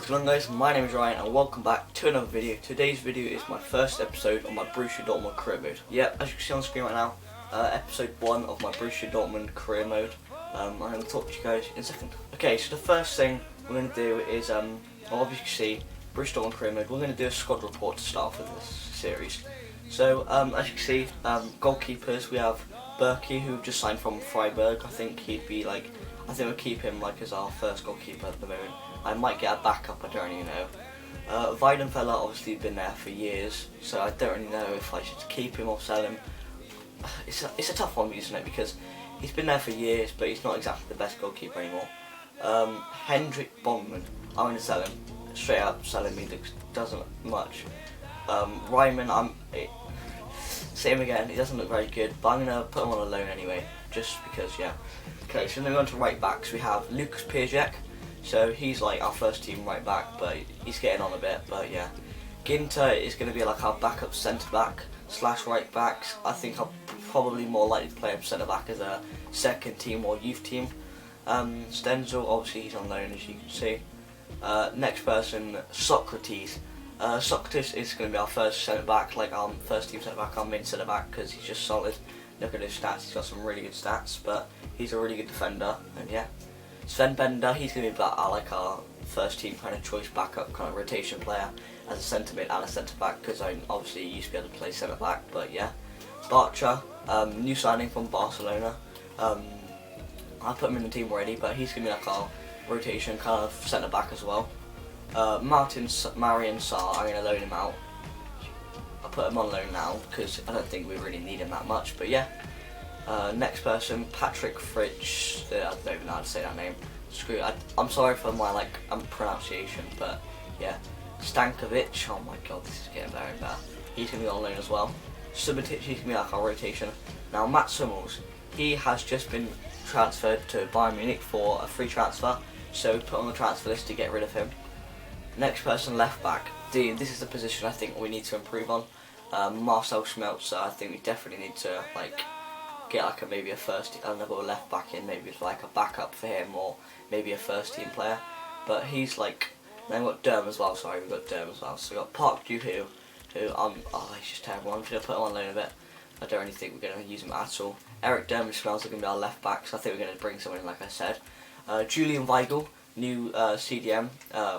What's going on, guys? My name is Ryan and welcome back to another video. Today's video is my first episode on my Borussia Dortmund career mode. Yep, as you can see on screen right now, episode 1 of my Borussia Dortmund career mode. I'm going to talk to you guys in a second. Okay, so the first thing we're going to do is, obviously, Borussia Dortmund career mode, we're going to do a squad report to start off with this series. So, as you can see, goalkeepers, we have Berkey, who just signed from Freiburg. I think we'll keep him as our first goalkeeper at the moment. I might get a backup, I don't really know. Weidenfeller obviously been there for years, so I don't really know if I should keep him or sell him. It's a tough one, isn't it? Because he's been there for years, but he's not exactly the best goalkeeper anymore. Hendrik Bondman, I'm going to sell him. Straight up, sell him, he doesn't look much. Ryman, same again, he doesn't look very good, but I'm going to put him on a loan anyway, just because, yeah. Okay, so then we go on to right backs. We have Lucas Piszczek. So he's like our first team right back, but he's getting on a bit, but yeah. Ginter is going to be like our backup centre back / right backs. I think I'm probably more likely to play him centre back as a second team or youth team. Stenzel, obviously he's on loan, as you can see. Next person, Socrates. Socrates is going to be our first centre back, like our first team centre back, our main centre back, because he's just solid. Look at his stats, he's got some really good stats, but he's a really good defender, and yeah. Sven Bender, he's going to be our first team kind of choice backup, kind of rotation player as a centre mid and a centre back, because I obviously used to be able to play centre back, but yeah. Bartra, new signing from Barcelona. I put him in the team already, but he's going to be like our rotation kind of centre back as well. Marian Sarr, I'm going to loan him out. I put him on loan now because I don't think we really need him that much, but yeah. Next person, Patrick Fritsch. I don't even know how to say that name. Screw it. I'm sorry for my pronunciation, but yeah. Stankovic. Oh my god, this is getting better and better. He's gonna be on loan as well. Subotic, he's gonna be like our rotation. Now Mats Hummels, he has just been transferred to Bayern Munich for a free transfer, so put on the transfer list to get rid of him. Next person, left back. This is the position I think we need to improve on. Marcel Schmelzer, I think we definitely need to get maybe another left back in, maybe like a backup for him, or maybe a first team player. But he's then we've got Derm as well. Sorry, we've got Derm as well. So we've got Park Ju-hoo, who he's just terrible. I'm just gonna put him on loan a bit. I don't really think we're gonna use him at all. Eric Derm smells like gonna be our left back, so I think we're gonna bring someone in, like I said. Julian Weigl, new CDM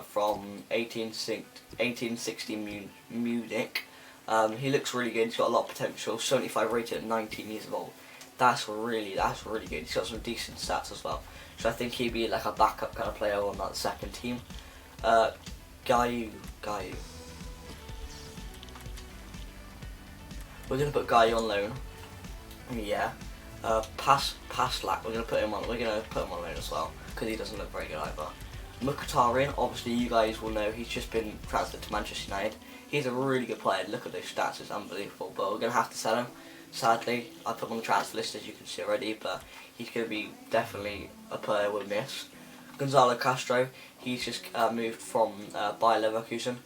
from 1860 Munich. He looks really good. He's got a lot of potential. 75 rated at 19 years old. That's really good. He's got some decent stats as well. So I think he'd be like a backup kind of player on that second team. Gayu. We're gonna put Gayu on loan. Yeah. Paslak. We're gonna put him on loan as well because he doesn't look very good either. Mkhitaryan. Obviously, you guys will know he's just been transferred to Manchester United. He's a really good player. Look at those stats; it's unbelievable. But we're gonna have to sell him. Sadly, I put him on the transfer list, as you can see already, but he's going to be definitely a player we'll miss. Gonzalo Castro, he's just moved from Bayer Leverkusen.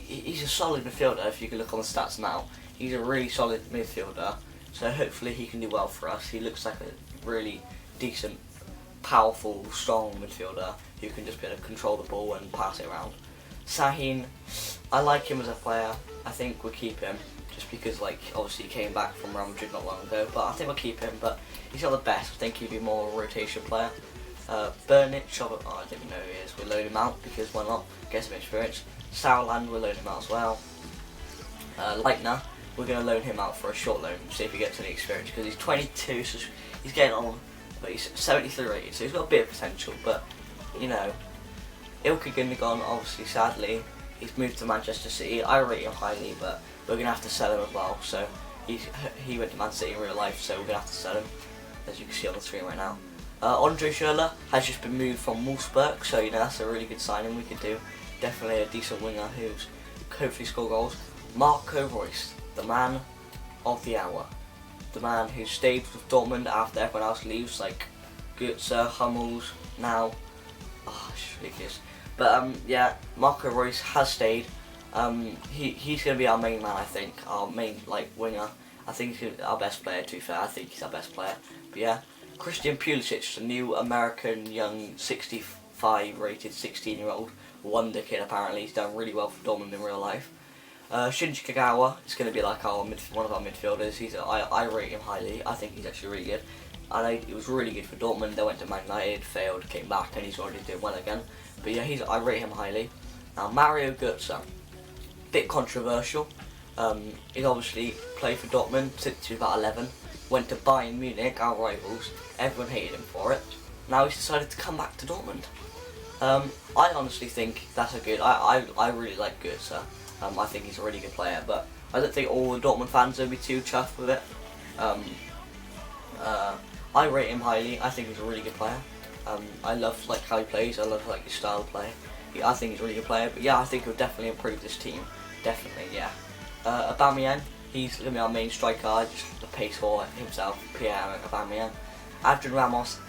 He's a solid midfielder, if you can look on the stats now. He's a really solid midfielder, so hopefully he can do well for us. He looks like a really decent, powerful, strong midfielder who can just be able to control the ball and pass it around. Sahin, I like him as a player. I think we'll keep him. Just because, obviously he came back from Real Madrid not long ago, but I think we'll keep him, but he's not the best. I think he'd be more a rotation player. Burnich, I don't even know who he is. We'll load him out, because why not? Get some experience. Sauerland, we'll load him out as well. Leitner, we're going to loan him out for a short loan, see if he gets any experience, because he's 22, so he's getting on, but he's 73 rated, so he's got a bit of potential, but, you know, Ilkay Gundogan, obviously, sadly, he's moved to Manchester City. I rate him highly, but we're going to have to sell him as well. So he went to Man City in real life, so we're going to have to sell him, as you can see on the screen right now. Andre Schürrle has just been moved from Wolfsburg, so that's a really good signing we could do. Definitely a decent winger who's hopefully score goals. Marco Reus, the man of the hour. The man who stayed with Dortmund after everyone else leaves, like Götze, Hummels, now. It's ridiculous. But yeah, Marco Reus has stayed. He's going to be our main man, I think, our main winger. I think he's our best player, to be fair. I think he's our best player. But yeah, Christian Pulisic, the new American young 64 95 rated 16-year-old wonder kid. Apparently he's done really well for Dortmund in real life. Shinji Kagawa is going to be like one of our midfielders. I rate him highly. I think he's actually really good. I know he was really good for Dortmund. They went to Man United, failed, came back, and he's already doing well again. But yeah, I rate him highly. Now Mario Götze, bit controversial. He's obviously played for Dortmund since he was about 11. Went to Bayern Munich, our rivals. Everyone hated him for it. Now he's decided to come back to Dortmund. I honestly think that's a good. I really like Götze. I think he's a really good player, but I don't think all the Dortmund fans will be too chuffed with it. I rate him highly. I think he's a really good player. I love like how he plays. I love like his style of play. I think he's a really good player. But yeah, I think he'll definitely improve this team. Definitely, yeah. Aubameyang, he's going to be our main striker. Just the pace for himself, Pierre Aubameyang. Adrian Ramos,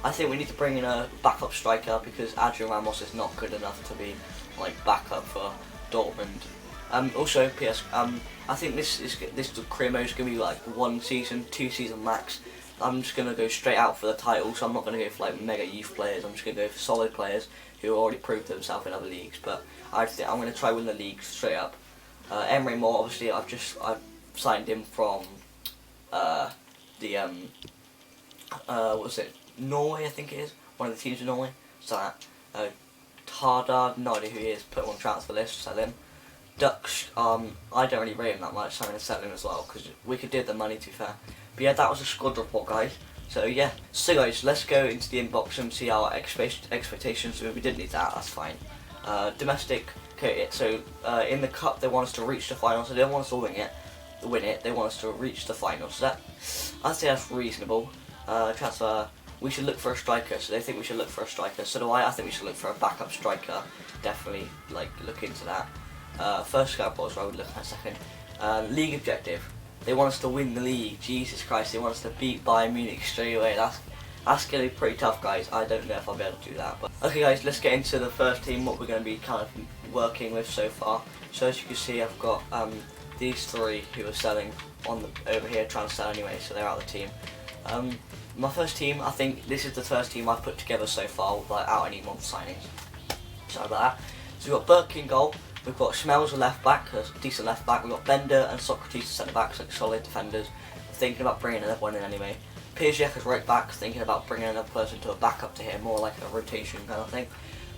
I think we need to bring in a backup striker because Adrian Ramos is not good enough to be like backup for Dortmund. Also, I think this career mode is going to be like 1 season, 2 season max. I'm just going to go straight out for the title, so I'm not going to go for like mega youth players. I'm just going to go for solid players who already proved themselves in other leagues. But I think I'm going to try win the league straight up. Emery Moore, obviously, I've signed him from Norway, I think it is, one of the teams in Norway. So Tardard, no idea who he is. Put him on transfer list, sell him. Ducks, I don't really rate him that much, so I'm going to sell him as well because we could do the money, to be fair. But yeah, that was a squad report, guys. So yeah, so guys, let's go into the inbox and see our expectations. If we didn't need that, that's fine. Domestic, okay, so in the cup they want us to reach the final, so they don't want us to win it, they want us to reach the final. So that, I'd say that's reasonable. Transfer, we should look for a striker, so they think we should look for a striker. So do I think we should look for a backup striker. Definitely, like, look into that. First scout box, I would look at a second. League objective. They want us to win the league. Jesus Christ, they want us to beat Bayern Munich straight away. That's going to be pretty tough, guys. I don't know if I'll be able to do that. But okay, guys, let's get into the first team, what we're going to be kind of working with so far. So as you can see, I've got these 3 who are selling over here, trying to sell anyway, so they're out of the team. My first team, I think this is the first team I've put together so far without any month signings. Sorry about that. So we've got Burke in goal. We've got Schmelz a left back, a decent left back. We've got Bender and Socrates as centre backs, like solid defenders. Thinking about bringing another one in anyway. Piaget as right back, thinking about bringing another person to a backup to him, more like a rotation kind of thing.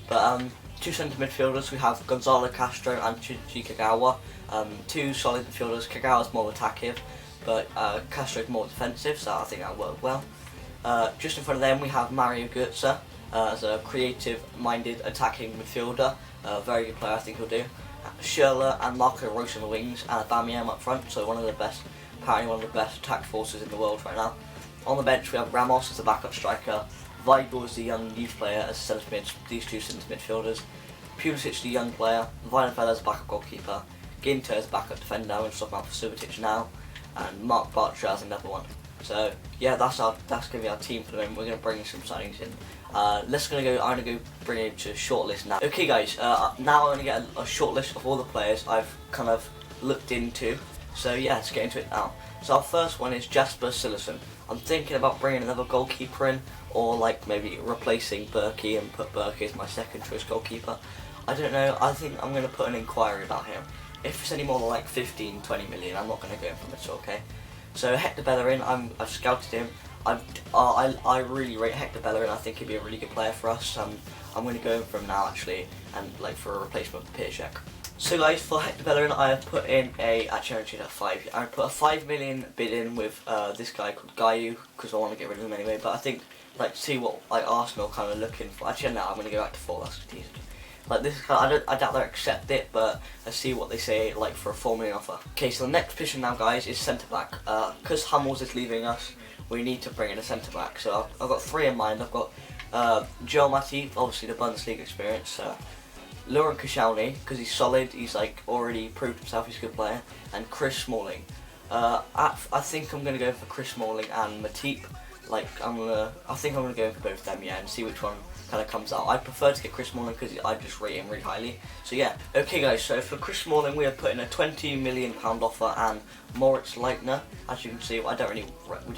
But 2 centre midfielders, we have Gonzalo Castro and Shinji Kagawa. 2 solid midfielders. Kagawa's more attacking, but Castro's more defensive, so I think that'll work well. Just in front of them we have Mario Götze as a creative-minded attacking midfielder. Very good player, I think he'll do. Schürrle and Marco Reus on the wings, and Aubameyang up front, so apparently one of the best attack forces in the world right now. On the bench we have Ramos as the backup striker, Weigl is the young youth player as centre mid, these 2 centre midfielders, Pulisic the young player, Weidenfeller as backup goalkeeper, Ginter as backup defender, I'm talking about for Subotic now, and Mark Bartra as another one. So yeah, that's going to be our team for the moment. We're going to bring some signings in. I'm going to go bring it to a shortlist now. Okay guys, now I'm going to get a shortlist of all the players I've kind of looked into. So yeah, let's get into it now. So our first one is Jasper Cillessen. I'm thinking about bringing another goalkeeper in, or like maybe replacing Berkey and put Berkey as my second choice goalkeeper. I don't know, I think I'm going to put an inquiry about him. If it's any more than like 15-20 million, I'm not going to go in for it, okay? So Hector Bellerin, I've scouted him. I really rate Hector Bellerin. I think he'd be a really good player for us. I'm going to go in for him now actually, and like for a replacement for Piaget. So guys, for Hector Bellerin, I have put in I put a 5 million bid in with this guy called Gayu because I want to get rid of him anyway. But I think like see what like Arsenal kind of looking for. Actually, no, I'm going to go back to 4. That's decent. Like this, I doubt they'll accept it, but let's see what they say like for a 4 million offer. Okay, so the next position now, guys, is centre back. Because Hummels is leaving us, we need to bring in a centre back. So I've got 3 in mind. I've got Joel Matip, obviously the Bundesliga experience. Laurent Koscielny, because he's solid. He's like already proved himself. He's a good player. And Chris Smalling. I think I'm gonna go for Chris Smalling and Matip. Like I think I'm gonna go for both of them, yeah, and see which one kind of comes out. I prefer to get Chris Smalling because I just rate him really highly. So yeah, okay guys, so for Chris Smalling we are putting a £20 million offer, and Moritz Leitner, as you can see, we don't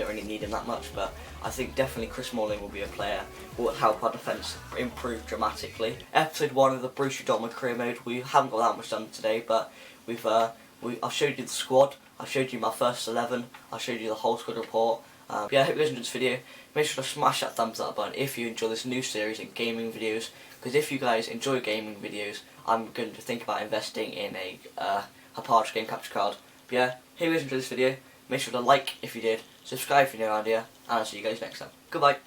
really need him that much, but I think definitely Chris Smalling will be a player who will help our defence improve dramatically. Episode 1 of the Borussia Dortmund career mode, we haven't got that much done today, but I've showed you the squad, I've showed you my first 11, I've showed you the whole squad report. Yeah, I hope you guys enjoyed this video. Make sure to smash that thumbs up button if you enjoy this new series in gaming videos, because if you guys enjoy gaming videos, I'm going to think about investing in a Harpage game capture card. But yeah, hope you guys enjoyed this video. Make sure to like if you did, subscribe if you're new around here, and I'll see you guys next time. Goodbye.